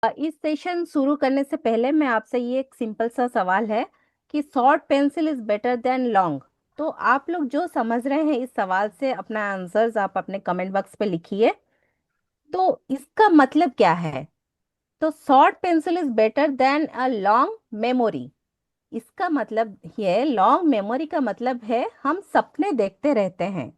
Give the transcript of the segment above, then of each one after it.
इस सेशन शुरू करने से पहले मैं आपसे ये एक सिंपल सा सवाल है कि short pencil is better than long. तो आप लोग जो समझ रहे हैं इस सवाल से अपना आंसर्स आप अपने कमेंट बॉक्स पे लिखिए। तो इसका मतलब क्या है? तो short pencil is better than a long memory. इसका मतलब ये लॉन्ग मेमोरी का मतलब है हम सपने देखते रहते हैं,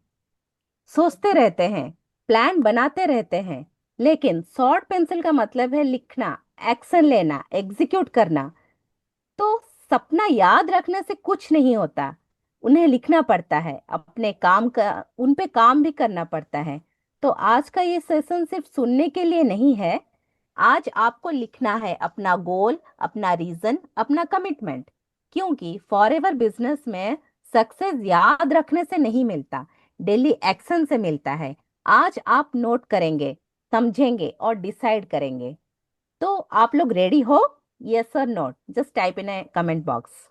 सोचते रहते हैं, प्लान बनाते रहते हैं। लेकिन शॉर्ट पेंसिल का मतलब है लिखना, एक्शन लेना, एग्जीक्यूट करना। तो सपना याद रखने से कुछ नहीं होता, उन्हें लिखना पड़ता है, अपने काम का उन पे काम भी करना पड़ता है। तो आज का ये सेशन सिर्फ सुनने के लिए नहीं है। आज आपको लिखना है अपना गोल, अपना रीजन, अपना कमिटमेंट। क्योंकि फॉरएवर बिजनेस में सक्सेस याद रखने से नहीं मिलता, डेली एक्शन से मिलता है। आज आप नोट करेंगे, समझेंगे और डिसाइड करेंगे। तो आप लोग रेडी हो? यस और note, just type in a comment box.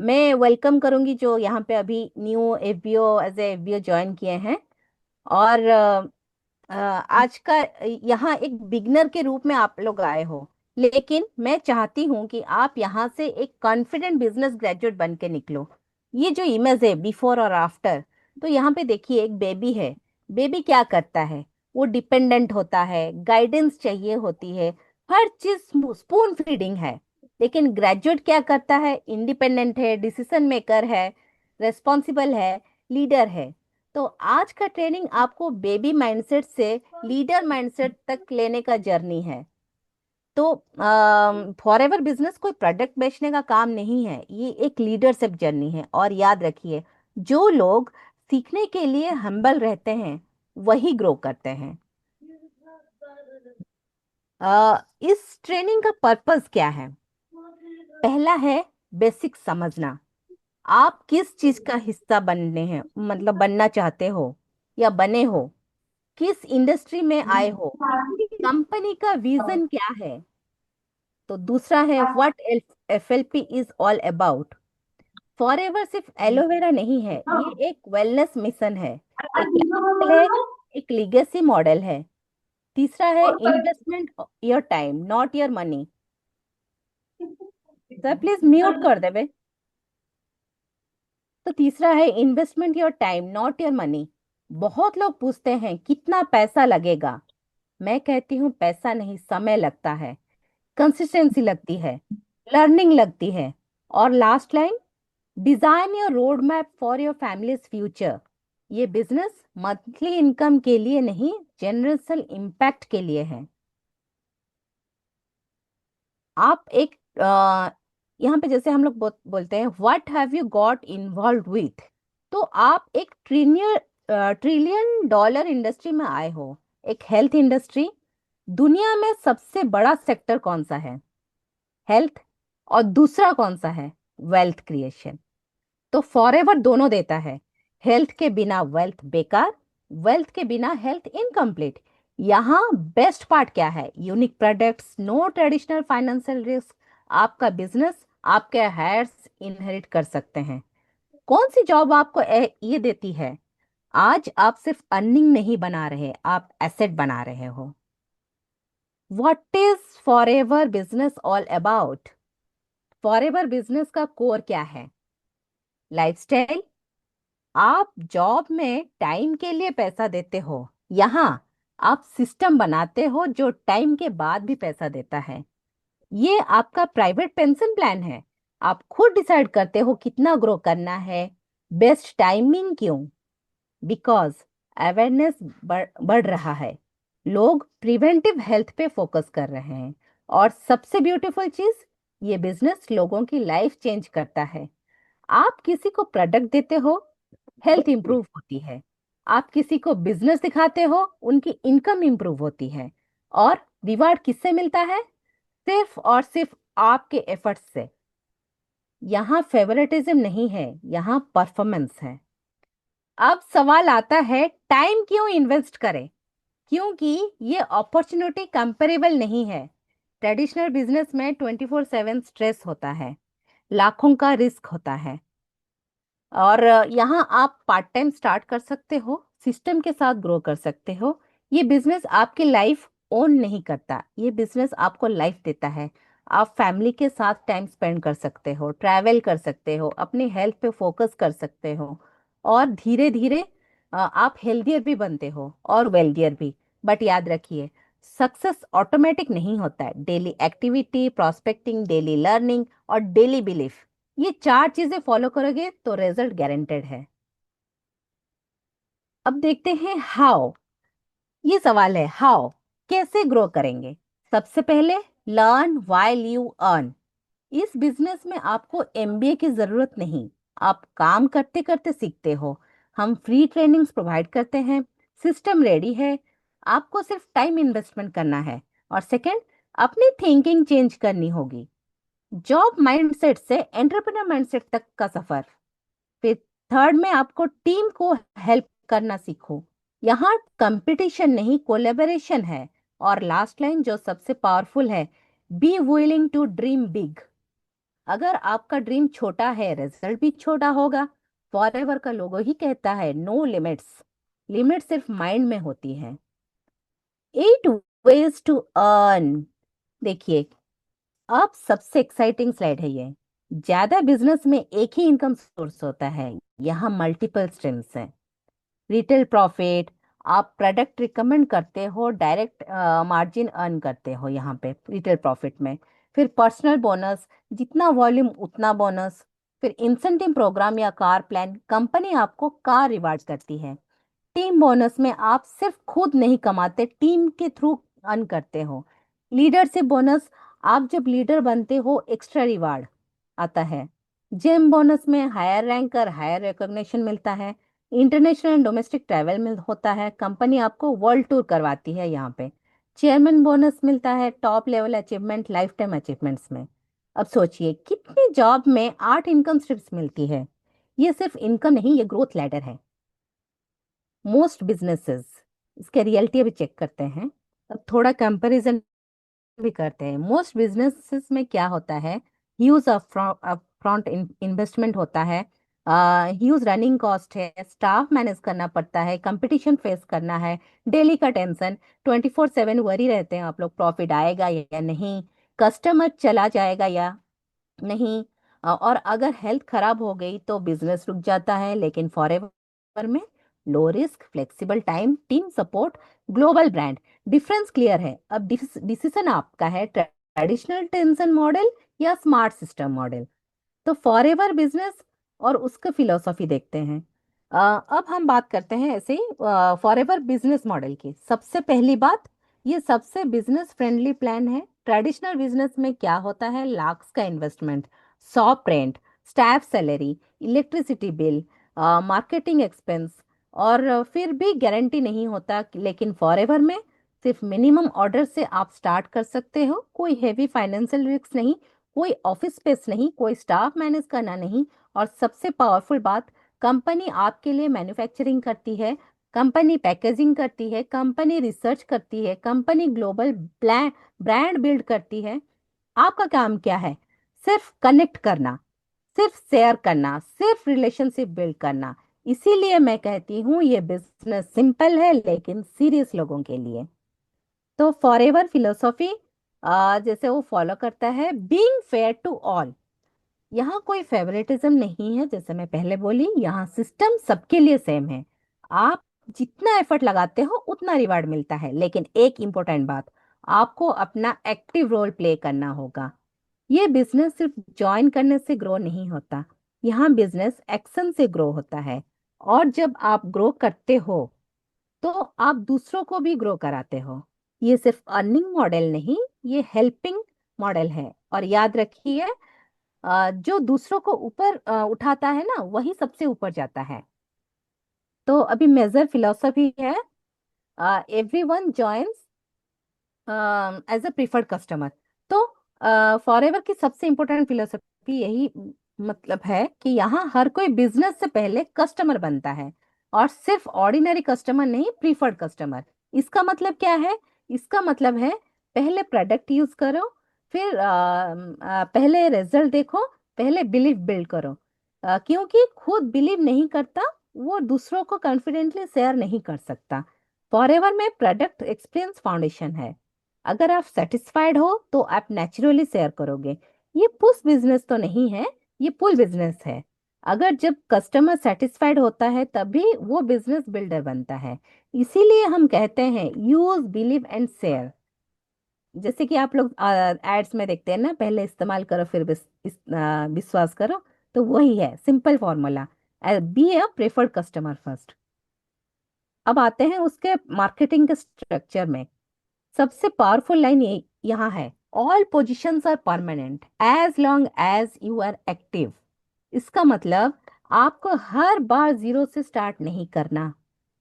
मैं वेलकम करूंगी जो यहाँ पे अभी new FBO as a FBO join किए हैं। और आज का यहाँ एक बिगनर के रूप में आप लोग आए हो। लेकिन मैं चाहती हूँ कि आप यहाँ से एक कॉन्फिडेंट बिजनेस ग्रेजुएट बन के निकलो। ये जो इमेज है बिफोर और आफ्टर, तो यहाँ पे देखिए एक बेबी है। बेबी क्या करता है? वो डिपेंडेंट होता है, गाइडेंस चाहिए होती है, हर चीज स्पून फीडिंग है। लेकिन ग्रेजुएट क्या करता है? इंडिपेंडेंट है, डिसीजन मेकर है, रेस्पॉन्सिबल है, लीडर है। तो आज का ट्रेनिंग आपको बेबी माइंडसेट से लीडर माइंडसेट तक लेने का जर्नी है। तो फॉरएवर बिजनेस कोई प्रोडक्ट बेचने का काम नहीं है, ये एक लीडरशिप जर्नी है। और याद रखिए, जो लोग सीखने के लिए हम्बल रहते हैं वही ग्रो करते हैं। इस ट्रेनिंग का पर्पस क्या है? पहला है बेसिक समझना। आप किस चीज का हिस्सा बनने हैं, मतलब बनना चाहते हो या बने हो, किस इंडस्ट्री में आए हो, कंपनी का विजन क्या है। तो दूसरा है what FLP is all about. Forever सिर्फ एलोवेरा नहीं है, ये एक वेलनेस मिशन है, एक लाइफस्टाइल है, एक लीगेसी मॉडल है। तीसरा है investment your time not your money. Sir please mute कर देवे। तो तीसरा है investment your time not your money. बहुत लोग पूछते हैं कितना पैसा लगेगा। मैं कहती हूँ पैसा नहीं, समय लगता है, कंसिस्टेंसी लगती है, लर्निंग लगती है। और last line, design your road map for your families future. ये बिजनेस मंथली इनकम के लिए नहीं, जनरेशनल इम्पैक्ट के लिए है। आप एक यहाँ पे जैसे हम लोग बोलते हैं what have you got involve with. तो आप एक ट्रिलियन डॉलर इंडस्ट्री में आए हो, एक हेल्थ इंडस्ट्री। दुनिया में सबसे बड़ा सेक्टर कौन सा है? हेल्थ। और दूसरा कौन सा है? Wealth creation. तो फॉरएवर दोनों देता है। हेल्थ के बिना वेल्थ बेकार, वेल्थ के बिना हेल्थ इनकम्प्लीट। यहाँ बेस्ट पार्ट क्या है? Unique products, no traditional financial risk. आपका बिजनेस आपके हायर्स इनहेरिट कर सकते हैं। कौन सी जॉब आपको ये देती है? आज आप सिर्फ अर्निंग नहीं बना रहे, आप एसेट बना रहे हो। What is forever business all about? Forever business का कोर क्या है? लाइफस्टाइल। आप जॉब में टाइम के लिए पैसा देते हो, यहाँ आप सिस्टम बनाते हो जो टाइम के बाद भी पैसा देता है। ये आपका प्राइवेट पेंशन प्लान है। आप खुद डिसाइड करते हो कितना ग्रो करना है। बेस्ट टाइमिंग क्यों? बिकॉज अवेयरनेस बढ़ रहा है, लोग प्रिवेंटिव हेल्थ पे फोकस कर रहे हैं। और सबसे ब्यूटीफुल चीज, ये बिजनेस लोगों की लाइफ चेंज करता है। आप किसी को प्रोडक्ट देते हो, हेल्थ इंप्रूव होती है। आप किसी को बिजनेस दिखाते हो, उनकी इनकम इंप्रूव होती है। और रिवार्ड किससे मिलता है? सिर्फ और सिर्फ आपके एफर्ट्स से। यहाँ फेवरेटिज्म नहीं है, यहाँ परफॉर्मेंस है। अब सवाल आता है टाइम क्यों इन्वेस्ट करें? क्योंकि ये अपॉर्चुनिटी कंपेरेबल नहीं है। ट्रेडिशनल बिजनेस में 24/7 स्ट्रेस होता है, लाखों का रिस्क होता है। और यहाँ आप पार्ट टाइम स्टार्ट कर सकते हो, सिस्टम के साथ ग्रो कर सकते हो। ये बिजनेस आपकी लाइफ ओन नहीं करता, ये बिजनेस आपको लाइफ देता है। आप फैमिली के साथ टाइम स्पेंड कर सकते हो, ट्रैवल कर सकते हो, अपनी हेल्थ पे फोकस कर सकते हो, और धीरे धीरे आप हेल्दियर भी बनते हो और वेल्दियर भी। बट याद रखिए, सक्सेस ऑटोमेटिक नहीं होता है। Daily activity, prospecting, daily learning और डेली बिलीफ, ये चार चीजें फॉलो करोगे तो रिजल्ट गारंटेड है। अब देखते हैं हाउ। ये सवाल है हाउ, कैसे ग्रो करेंगे। सबसे पहले, लर्न व्हाइल यू अर्न। इस बिजनेस में आपको एमबीए की जरूरत नहीं, आप काम करते करते सीखते हो। हम फ्री ट्रेनिंग्स प्रोवाइड करते हैं, सिस्टम रेडी है, आपको सिर्फ टाइम इन्वेस्टमेंट करना है। और सेकंड, अपनी थिंकिंग चेंज करनी होगी। जॉब माइंडसेट से एंटरप्रेन्योर माइंडसेट तक का सफर। फिर थर्ड में, आपको टीम को हेल्प करना सीखो। यहाँ कंपटीशन नहीं, कोलेबोरेशन है। और लास्ट लाइन जो सबसे पावरफुल है, be willing to dream big. अगर आपका ड्रीम छोटा है, रिजल्ट भी छोटा होगा। फॉरएवर का लोगो ही कहता है नो लिमिट्स, लिमिट सिर्फ माइंड में होती है। 8 ways टू अर्न। देखिए, अब सबसे एक्साइटिंग स्लाइड है ये। ज्यादा बिजनेस में एक ही इनकम सोर्स होता है, यहाँ मल्टीपल स्ट्रीम्स हैं। रिटेल प्रॉफिट, आप प्रोडक्ट रिकमेंड करते हो, डायरेक्ट मार्जिन अर्न करते हो यहाँ पे रिटेल प्रॉफिट में। फिर पर्सनल बोनस, जितना वॉल्यूम उतना बोनस। फिर इंसेंटिव प्रोग्राम या कार प्लान, कंपनी आपको कार रिवार्ड करती है। टीम बोनस में आप सिर्फ खुद नहीं कमाते, टीम के थ्रू अर्न करते हो। लीडरशिप बोनस, आप जब लीडर बनते हो एक्स्ट्रा रिवार्ड आता है। जेम बोनस में हायर रैंक और हायर रिकॉग्निशन मिलता है। इंटरनेशनल एंड डोमेस्टिक ट्रैवल मिल होता है, कंपनी आपको वर्ल्ड टूर करवाती है यहाँ पे। चेयरमैन बोनस मिलता है, top level achievement, life time achievements में। अब सोचिए, कितनी जॉब में 8 इनकम स्ट्रीम्स मिलती है। ये सिर्फ इनकम नहीं, ये ग्रोथ लैडर है। मोस्ट बिजनेसेस, इसके रियलिटी अभी चेक करते हैं। अब थोड़ा कंपैरिजन भी करते हैं। मोस्ट बिजनेसेस में क्या होता है, ह्यूज अपफ्रंट इन्वेस्टमेंट होता है, ह्यूज रनिंग कॉस्ट है, स्टाफ मैनेज करना पड़ता है, कंपटीशन फेस करना है, डेली का टेंशन, 24/7 वरी रहते हैं आप लोग, प्रॉफिट आएगा या नहीं, कस्टमर चला जाएगा या नहीं। और अगर हेल्थ खराब हो गई तो बिजनेस रुक जाता है। लेकिन फॉरएवर में low risk, flexible time, team support, global brand. Difference clear है। अब डिसीजन आपका है, ट्रेडिशनल टेंशन मॉडल या स्मार्ट सिस्टम मॉडल। तो फॉरएवर बिजनेस और उसका फिलोसॉफी देखते हैं। अब हम बात करते हैं ऐसे ही फॉरएवर बिजनेस मॉडल की। सबसे पहली बात, ये सबसे बिजनेस फ्रेंडली प्लान है। ट्रेडिशनल बिजनेस में क्या होता है, लाख्स का investment, shop rent, staff salary, electricity bill, marketing expense, और फिर भी गारंटी नहीं होता। लेकिन फॉरएवर में सिर्फ मिनिमम ऑर्डर से आप स्टार्ट कर सकते हो, कोई हेवी फाइनेंशियल रिस्क नहीं, कोई ऑफिस स्पेस नहीं, कोई स्टाफ मैनेज करना नहीं। और सबसे पावरफुल बात, कंपनी आपके लिए मैन्युफैक्चरिंग करती है, कंपनी पैकेजिंग करती है, कंपनी रिसर्च करती है, कंपनी ग्लोबल ब्रांड बिल्ड करती है। आपका काम क्या है, सिर्फ कनेक्ट करना, सिर्फ शेयर करना, सिर्फ रिलेशनशिप बिल्ड करना। इसीलिए मैं कहती हूँ ये बिजनेस सिंपल है लेकिन सीरियस लोगों के लिए। तो फॉरएवर फिलोसॉफी जैसे वो फॉलो करता है, बीइंग फेयर टू ऑल। यहाँ कोई फेवरेटिज्म नहीं है, जैसे मैं पहले बोली, यहाँ सिस्टम सबके लिए सेम है। आप जितना एफर्ट लगाते हो उतना रिवार्ड मिलता है। लेकिन एक इंपॉर्टेंट बात, आपको अपना एक्टिव रोल प्ले करना होगा। ये बिजनेस सिर्फ ज्वाइन करने से ग्रो नहीं होता, यहाँ बिजनेस एक्शन से ग्रो होता है। और जब आप ग्रो करते हो तो आप दूसरों को भी ग्रो कराते हो। ये सिर्फ अर्निंग मॉडल नहीं, ये हेल्पिंग मॉडल है। और याद रखिए, जो दूसरों को ऊपर उठाता है ना, वही सबसे ऊपर जाता है। तो अभी मेजर फिलोसफी है, everyone joins as a preferred customer. तो फॉरएवर की सबसे इंपॉर्टेंट फिलोसफी यही मतलब है कि यहाँ हर कोई बिजनेस से पहले कस्टमर बनता है, और सिर्फ ऑर्डिनरी कस्टमर नहीं, प्रीफर्ड कस्टमर। इसका मतलब क्या है, इसका मतलब है पहले प्रोडक्ट यूज करो, फिर पहले रिजल्ट देखो, पहले बिलीव बिल्ड करो। क्योंकि खुद बिलीव नहीं करता वो दूसरों को कॉन्फिडेंटली शेयर नहीं कर सकता। फॉरएवर में प्रोडक्ट एक्सपीरियंस फाउंडेशन है। अगर आप सेटिस्फाइड हो तो आप नेचुरली शेयर करोगे। ये पुश बिजनेस तो नहीं है, ये पुल बिजनेस है। अगर जब कस्टमर सेटिस्फाइड होता है तभी वो बिजनेस बिल्डर बनता है। इसीलिए हम कहते हैं यूज बिलीव एंड शेयर। जैसे कि आप लोग एड्स में देखते हैं ना, पहले इस्तेमाल करो फिर विश्वास करो। तो वही है simple formula. Be a preferred customer first. अब आते हैं उसके मार्केटिंग के स्ट्रक्चर में। सबसे पावरफुल लाइन ये यहाँ है, all positions are permanent as long as you are active. इसका मतलब आपको हर बार जीरो से स्टार्ट नहीं करना।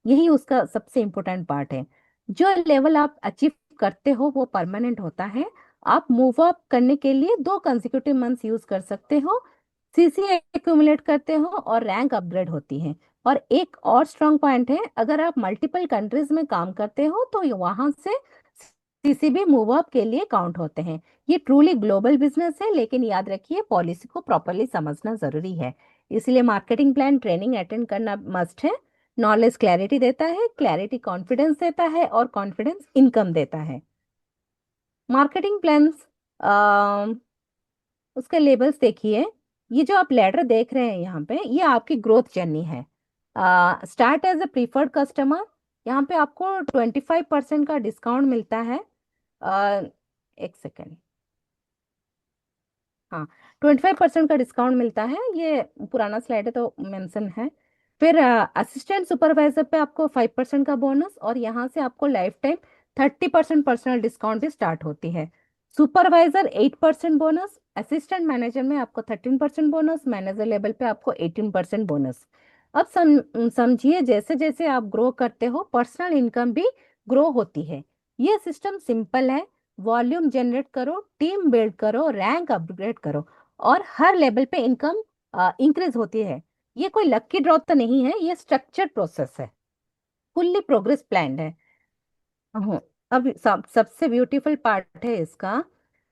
यही उसका सबसे इंपॉर्टेंट पार्ट है। जो लेवल आप अचीव करते हो वो परमानेंट होता है। आप मूव अप करने के लिए 2 कंसेक्यूटिव मंथ्स यूज कर सकते हो, सीसी एक्यूमुलेट करते हो और रैंक अपग्रेड होती है। और एक और स्ट्रांग पॉइंट है, अगर आप मल्टीपल कंट्रीज में काम करते हो तो वहां से सीसी भी मूव अप के लिए काउंट होते हैं। ये ट्रूली ग्लोबल बिजनेस है, लेकिन याद रखिए पॉलिसी को प्रॉपरली समझना जरूरी है। इसलिए मार्केटिंग प्लान ट्रेनिंग अटेंड करना मस्ट है। नॉलेज क्लैरिटी देता है, क्लैरिटी कॉन्फिडेंस देता है और कॉन्फिडेंस इनकम देता है। मार्केटिंग प्लान्स, उसके लेबल्स देखिए। ये जो आप लेटर देख रहे हैं यहाँ पे, ये आपकी ग्रोथ जर्नी है। Start as a preferred customer. यहाँ पे आपको 25% का डिस्काउंट मिलता है। एक सेकेंड। हाँ, 25% का डिस्काउंट मिलता है, ये पुराना स्लाइड है तो मेंशन है। फिर असिस्टेंट सुपरवाइजर पे आपको 5% का बोनस, और यहाँ से आपको लाइफ टाइम 30% पर्सनल डिस्काउंट भी स्टार्ट होती है। सुपरवाइजर 8% बोनस, असिस्टेंट मैनेजर में आपको 13% बोनस, मैनेजर लेवल पे आपको 18% बोनस। अब समझिए, जैसे जैसे आप ग्रो करते हो पर्सनल इनकम भी ग्रो होती है। ये सिस्टम सिंपल है। वॉल्यूम जनरेट करो, टीम बिल्ड करो, रैंक अपग्रेड करो, और हर लेवल पे इनकम इंक्रीज होती है। ये कोई लक्की ड्रॉ तो नहीं है, ये स्ट्रक्चर्ड प्रोसेस है, फुल्ली प्रोग्रेस प्लान है। हम्म, अब सबसे ब्यूटीफुल पार्ट है इसका।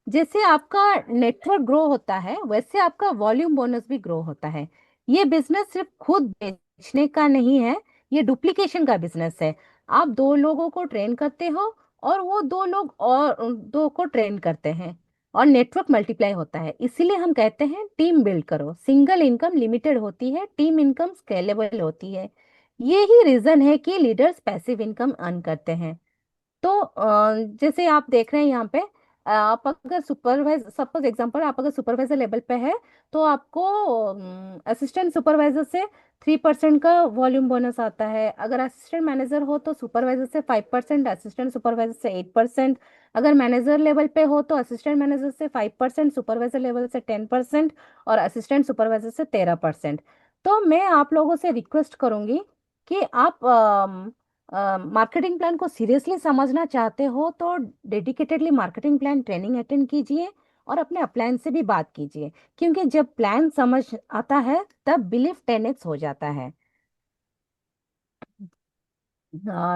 जैसे आपका नेटवर्क ग्रो होता है वैसे आपका वॉल्यूम बोनस भी ग्रो होता है। ये बिजनेस सिर्फ खुद बेचने का नहीं है, ये डुप्लीकेशन का बिजनेस है। आप 2 लोगों को ट्रेन करते हो और वो 2 लोग और उन 2 को ट्रेन करते हैं, और नेटवर्क मल्टीप्लाई होता है। इसीलिए हम कहते हैं टीम बिल्ड करो। सिंगल इनकम लिमिटेड होती है, टीम इनकम स्केलेबल होती है। ये ही रीजन है कि लीडर्स पैसिव इनकम अर्न करते हैं। तो जैसे आप देख रहे हैं यहाँ पे, आप अगर सुपरवाइजर, सपोज एग्जांपल, आप अगर सुपरवाइजर लेवल पे है तो आपको असिस्टेंट सुपरवाइजर से 3% का वॉल्यूम बोनस आता है। अगर असिस्टेंट मैनेजर हो तो सुपरवाइजर से 5%, असिस्टेंट सुपरवाइजर से 8%। अगर मैनेजर लेवल पे हो तो असिस्टेंट मैनेजर से 5%, सुपरवाइजर लेवल से 10%, और असिस्टेंट सुपरवाइजर से 13%। तो मैं आप लोगों से रिक्वेस्ट करूंगी कि आप मार्केटिंग प्लान को सीरियसली समझना चाहते हो तो dedicatedly marketing plan training attend कीजिए, और अपने अपलाइन से भी बात कीजिए। क्योंकि जब प्लान समझ आता है तब बिलीफ 10x हो जाता है।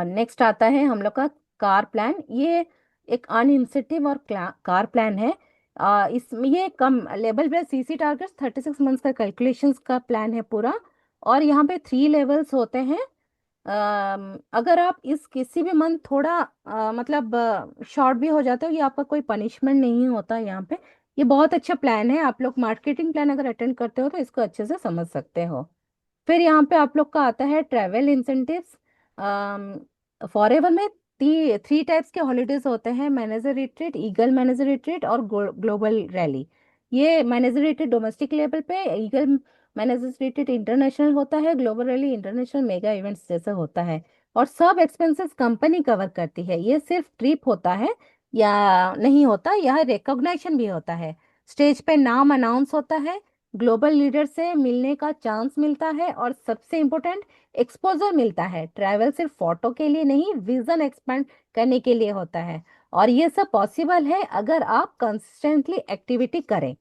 नेक्स्ट आता है हम लोग का कार प्लान। ये एक अनइंसेटिव और कार प्लान है। इसमें ये कम लेवल पे सीसी टारगेट्स 36 मंथ्स का कैलकुलेशंस का प्लान है पूरा। और यहाँ पे 3 लेवल्स होते हैं। अगर आप इस किसी भी मंथ थोड़ा मतलब शॉर्ट भी हो जाते हो, ये आपका कोई पनिशमेंट नहीं होता यहाँ पे। ये बहुत अच्छा प्लान है। आप लोग मार्केटिंग प्लान अगर अटेंड करते हो तो इसको अच्छे से समझ सकते हो। फिर यहाँ पे आप लोग का आता है ट्रैवल इंसेंटिव्स। फॉरएवर में 3 टाइप्स के हॉलीडेज होते हैं, manager retreat, eagle manager retreat और ग्लोबल रैली। ये मैनेजर रिट्रीट डोमेस्टिक लेवल पे, ईगल मैनेजर रिट्रीट इंटरनेशनल होता है, global rally international mega events जैसे होता है। और सब एक्सपेंसेस कंपनी कवर करती है। ये सिर्फ ट्रिप होता है या नहीं होता, यह रिकॉग्निशन भी होता है। स्टेज पे नाम अनाउंस होता है, ग्लोबल लीडर से मिलने का चांस मिलता है, और सबसे इम्पोर्टेंट एक्सपोजर मिलता है। ट्रैवल सिर्फ फोटो के लिए नहीं, विजन एक्सपेंड करने के लिए होता है। और ये सब पॉसिबल है अगर आप कंसिस्टेंटली एक्टिविटी करें।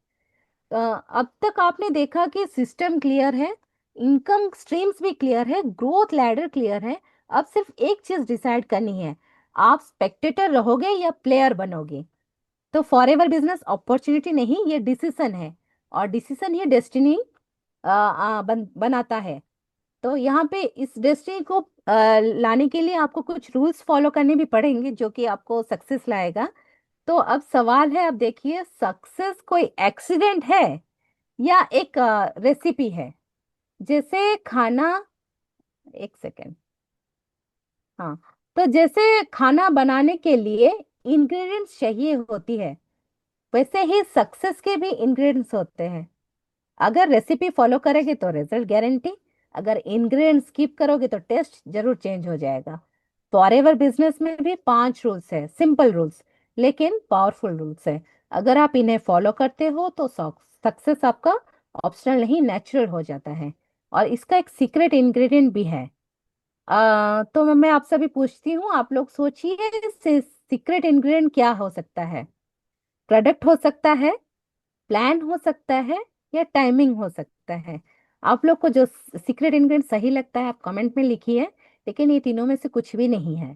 अब तक आपने देखा कि सिस्टम क्लियर है, इनकम स्ट्रीम्स भी क्लियर है, ग्रोथ लैडर क्लियर है। अब सिर्फ एक चीज डिसाइड करनी है, आप स्पेक्टेटर रहोगे या प्लेयर बनोगे। तो फॉरएवर बिजनेस अपॉर्चुनिटी नहीं, ये डिसीजन है, और डिसीजन ये डेस्टिनी बनाता है। तो यहाँ पे इस डेस्टिनी को लाने के लिए आपको कुछ रूल्स फॉलो करने भी पड़ेंगे जो कि आपको सक्सेस लाएगा। तो अब सवाल है, अब देखिए, सक्सेस कोई एक्सीडेंट है या एक रेसिपी है? जैसे खाना, एक सेकेंड, हाँ, तो जैसे खाना बनाने के लिए इंग्रेडिएंट्स चाहिए होती है, वैसे ही सक्सेस के भी इंग्रेडिएंट्स होते हैं। अगर रेसिपी फॉलो करोगे तो रिजल्ट गारंटी, अगर इंग्रेडिएंट स्किप करोगे तो टेस्ट जरूर चेंज हो जाएगा। फॉरएवर बिजनेस में भी 5 रूल्स है, सिंपल रूल्स लेकिन पावरफुल रूल्स है। अगर आप इन्हें फॉलो करते हो तो सक्सेस आपका ऑप्शनल नहीं, नेचुरल हो जाता है। और इसका एक सीक्रेट इंग्रेडिएंट भी है। तो मैं आपसे भी पूछती हूँ, आप लोग सोचिए सीक्रेट इंग्रेडिएंट क्या हो सकता है? प्रोडक्ट हो सकता है, प्लान हो सकता है, या टाइमिंग हो सकता है? आप लोग को जो सीक्रेट इंग्रेडिएंट सही लगता है आप कमेंट में लिखिए, लेकिन ये तीनों में से कुछ भी नहीं है।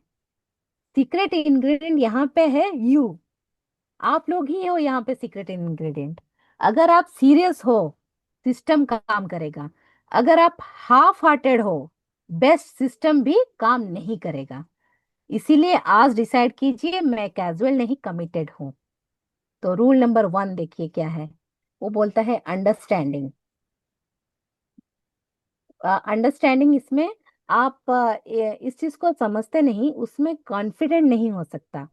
सीक्रेट इंग्रेडिएंट यहाँ पे है यू। आप लोग ही हो यहाँ पे सीक्रेट इंग्रेडिएंट। अगर आप सीरियस हो, सिस्टम काम करेगा। अगर आप हाफ हार्टेड हो, बेस्ट सिस्टम भी काम नहीं करेगा। इसीलिए आज डिसाइड कीजिए, मैं कैजुअल नहीं, कमिटेड हूं। तो रूल नंबर 1 देखिए क्या है। वो बोलता है अंडरस्टैंडिंग। अंडरस्टैंडिंग इसमें आप इस चीज को समझते नहीं, उसमें कॉन्फिडेंट नहीं हो सकता।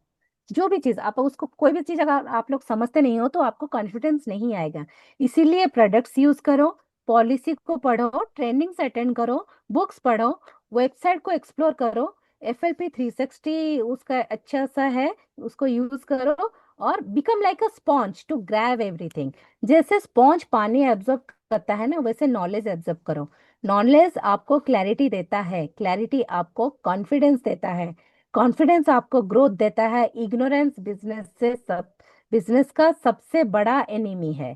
जो भी चीज आप उसको, कोई भी चीज अगर आप लोग समझते नहीं हो तो आपको कॉन्फिडेंस नहीं आएगा। इसीलिए प्रोडक्ट्स यूज करो, पॉलिसी को पढ़ो, ट्रेनिंग्स अटेंड करो, बुक्स पढ़ो, वेबसाइट को एक्सप्लोर करो। FLP 360 उसका अच्छा सा है, उसको यूज करो। और become like a sponge to grab everything. जैसे स्पॉन्ज पानी एब्जॉर्ब करता है ना, वैसे नॉलेज एब्जॉर्ब करो। नॉलेज आपको क्लैरिटी देता है, क्लैरिटी आपको कॉन्फिडेंस देता है, कॉन्फिडेंस आपको ग्रोथ देता है। इग्नोरेंस बिजनेस का सबसे बड़ा एनिमी है।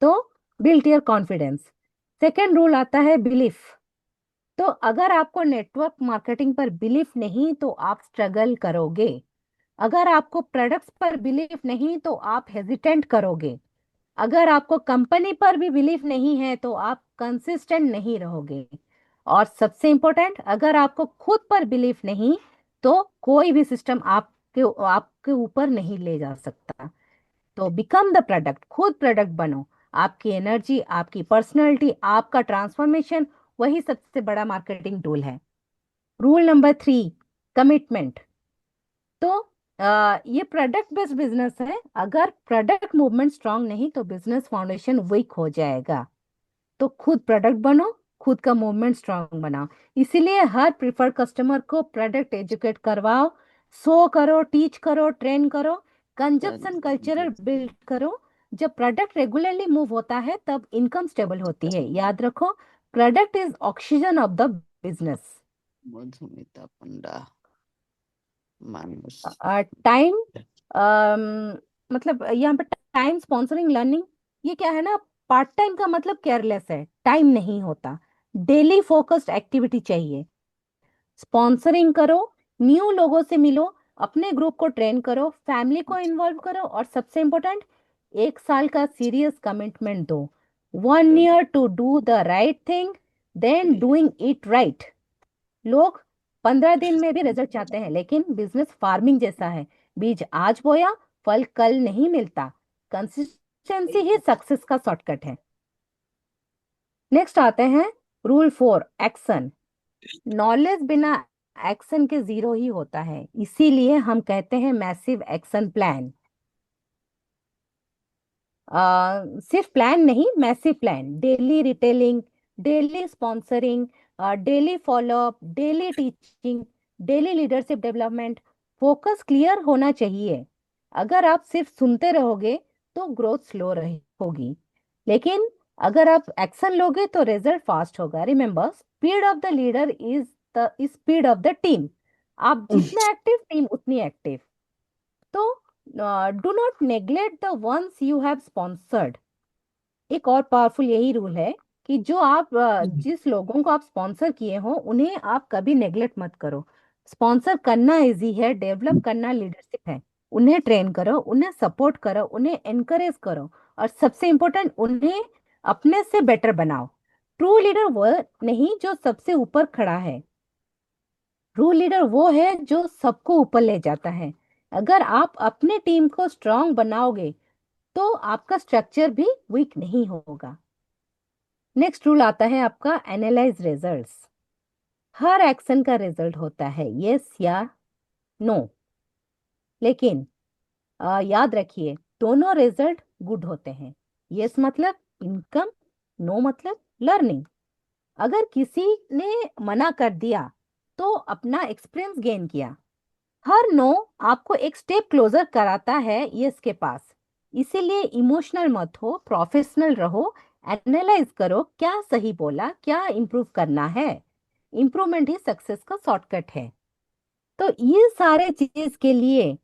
तो build your confidence. Second rule आता है बिलीफ। तो अगर आपको नेटवर्क मार्केटिंग पर बिलीफ नहीं तो आप स्ट्रगल करोगे। अगर आपको प्रोडक्ट्स पर बिलीफ नहीं तो आप हेजिटेंट करोगे। अगर आपको कंपनी पर भी बिलीफ नहीं है तो आप कंसिस्टेंट नहीं रहोगे। और सबसे इंपॉर्टेंट, अगर आपको खुद पर बिलीफ नहीं तो कोई भी सिस्टम आपके आपके ऊपर नहीं ले जा सकता। तो बिकम द प्रोडक्ट, खुद प्रोडक्ट बनो। आपकी एनर्जी, आपकी पर्सनैलिटी, आपका ट्रांसफॉर्मेशन, वही सबसे बड़ा मार्केटिंग टूल है। Rule number 3, commitment. तो ये प्रोडक्ट बेस्ड बिजनेस है। अगर प्रोडक्ट मूवमेंट स्ट्रांग नहीं तो बिजनेस फाउंडेशन वीक हो जाएगा। तो खुद प्रोडक्ट बनो, खुद का मूवमेंट स्ट्रांग बनाओ। इसीलिए हर प्रिफर्ड कस्टमर को प्रोडक्ट एजुकेट करवाओ, शो करो, टीच करो, ट्रेन करो, कंजप्शन कल्चरल बिल्ड करो। जब प्रोडक्ट रेगुलरली मूव होता है तब इनकम स्टेबल होती है। याद रखो, product is oxygen of the business. Madhumita Panda मानुष। टाइम, मतलब यहाँ पे टाइम स्पॉन्सरिंग लर्निंग, ये क्या है ना, पार्ट टाइम का मतलब केयरलेस है, टाइम नहीं होता। डेली फोकस्ड एक्टिविटी चाहिए। स्पॉन्सरिंग करो, न्यू लोगों से मिलो, अपने ग्रुप को ट्रेन करो, फैमिली को इन्वॉल्व करो, और सबसे इंपॉर्टेंट, 1 साल का सीरियस कमिटमेंट दो। 1 year to do the right thing, then doing it right. लोग 15 दिन में भी रिजल्ट चाहते हैं, लेकिन बिजनेस फार्मिंग जैसा है, बीज आज बोया, फल कल नहीं मिलता। कंसिस्टेंसी ही सक्सेस का शॉर्टकट है। नेक्स्ट आते हैं रूल 4, एक्शन। नॉलेज बिना एक्शन के जीरो ही होता है, इसीलिए हम कहते हैं मैसिव एक्शन प्लान। सिर्फ प्लान नहीं, massive plan. Daily retailing, daily sponsoring, daily follow up, daily teaching, daily leadership development. Focus clear होना चाहिए। अगर आप सिर्फ सुनते रहोगे तो ग्रोथ स्लो रही होगी, लेकिन अगर आप एक्शन लोगे तो रिजल्ट फास्ट होगा। Remember, speed of the leader is the speed of the team. आप जितना एक्टिव, टीम उतनी एक्टिव। तो do not neglect the ones you have sponsored. एक और पावरफुल यही रूल है कि जो आप जिस लोगों को आप स्पॉन्सर किए हो उन्हें आप कभी नेग्लेक्ट मत करो। स्पॉन्सर करना इजी है, डेवलप करना लीडरशिप है। उन्हें ट्रेन करो, उन्हें सपोर्ट करो, उन्हें एनकरेज करो, और सबसे इंपॉर्टेंट, उन्हें अपने से बेटर बनाओ। ट्रू लीडर वो नहीं जो सबसे ऊपर खड़ा है, ट्रू लीडर वो है जो सबको ऊपर ले जाता है। अगर आप अपने टीम को स्ट्रांग बनाओगे तो आपका स्ट्रक्चर भी वीक नहीं होगा। नेक्स्ट रूल आता है आपका एनालाइज रिजल्ट्स। हर एक्शन का रिजल्ट होता है यस या नो, लेकिन याद रखिए दोनों रिजल्ट गुड होते हैं। यस मतलब इनकम, नो मतलब लर्निंग। अगर किसी ने मना कर दिया तो अपना एक्सपीरियंस गेन किया। हर नो आपको एक स्टेप क्लोजर कराता है यस के पास। इसीलिए इमोशनल मत हो, प्रोफेशनल रहो, एनालाइज करो क्या सही बोला, क्या इंप्रूव करना है। इंप्रूवमेंट ही सक्सेस का शॉर्टकट है। तो ये सारे चीज के लिए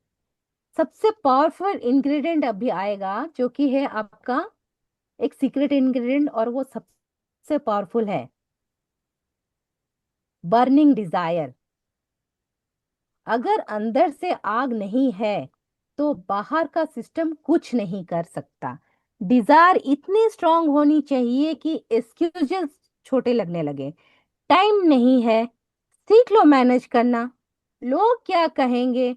सबसे पावरफुल इंग्रेडिएंट अभी आएगा, जो कि है आपका एक सीक्रेट इंग्रेडिएंट, और वो सबसे पावरफुल है बर्निंग डिजायर। अगर अंदर से आग नहीं है तो बाहर का सिस्टम कुछ नहीं कर सकता। डिजायर इतनी स्ट्रांग होनी चाहिए कि एक्सक्यूजेस छोटे लगने लगे। टाइम नहीं है, सीख लो मैनेज करना। लोग क्या कहेंगे,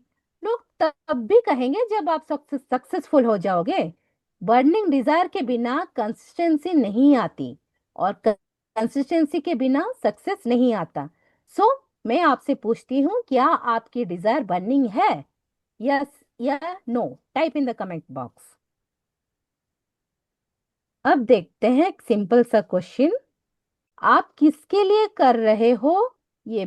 लोग तब भी कहेंगे जब आप सक्सेसफुल हो जाओगे। बर्निंग डिजायर के बिना कंसिस्टेंसी नहीं आती, और कंसिस्टेंसी के बिना सक्सेस नहीं आता। सो मैं आपसे पूछती हूँ, क्या आपकी डिजायर बर्निंग है? यस या no? Type in the comment box. अब देखते हैं एक सिंपल सा क्वेश्चन। आप किसके लिए कर रहे हो ये